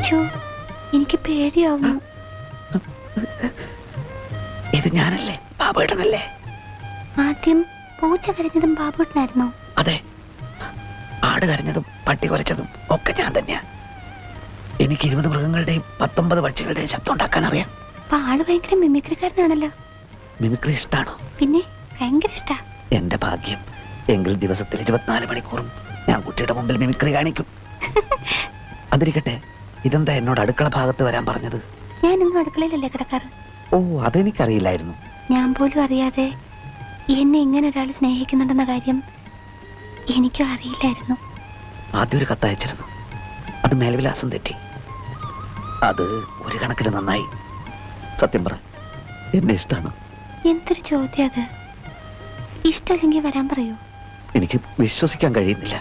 അച്ഛോ, എനിക്ക് പേടിയാവുന്നു. ഇത് ഞാനല്ലേ, ബാബുവേട്ടനല്ലേ? ആദ്യം പൂച്ച കരഞ്ഞതും ബാബുവേട്ടനായിരുന്നോ? അതെ, ആട് കരഞ്ഞതും പട്ടി കുരച്ചതും ഒക്കെ ഞാൻ തന്നെയാ. എനിക്ക് 20 മൃഗങ്ങളുടെയും 19 പക്ഷികളുടെയും ശബ്ദം ഉണ്ടാക്കാൻ അറിയാം. അപ്പൊ ആള് ഭയങ്കര മിമിക്രിക്കാരനാണല്ലോ. മിമിക്രി ഇഷ്ടാണോ? പിന്നെ ഭയങ്കര ഇഷ്ടാ. എന്റെ ഭാഗ്യം. എങ്കിൽ ദിവസത്തിൽ 24 മണിക്കൂറും ഞാൻ കുട്ടിയുടെ മുമ്പിൽ മിമിക്രി കാണിക്കും. അതിരിക്കട്ടെ, ഇതെന്താ എന്നോട് അടുക്കള ഭാഗത്ത് വരാൻ പറഞ്ഞത്? ഞാൻ ഇന്നും അടുക്കളയിലല്ലേ കിടക്കാറ്. ഓ, അതെനിക്കറിയില്ലായിരുന്നു. ഞാൻ പോലും അറിയാതെ എന്നെ ഇങ്ങനെ ഒരാൾ സ്നേഹിക്കുന്നുണ്ടെന്ന കാര്യം എനിക്കും അറിയില്ലായിരുന്നു. ആദ്യം ഒരു കത്തയച്ചിരുന്നു. അത് മേൽവിലാസം തെറ്റി. അത് ഒരു കണക്കിന് നന്നായി. സത്യം പറ, എന്നെ ഇഷ്ടമാണ്. എന്തൊരു ചോദ്യം അത്. ഇഷ്ടമല്ലെങ്കിൽ വരാൻ പറയൂ. എനിക്ക് വിശ്വസിക്കാൻ കഴിയുന്നില്ല.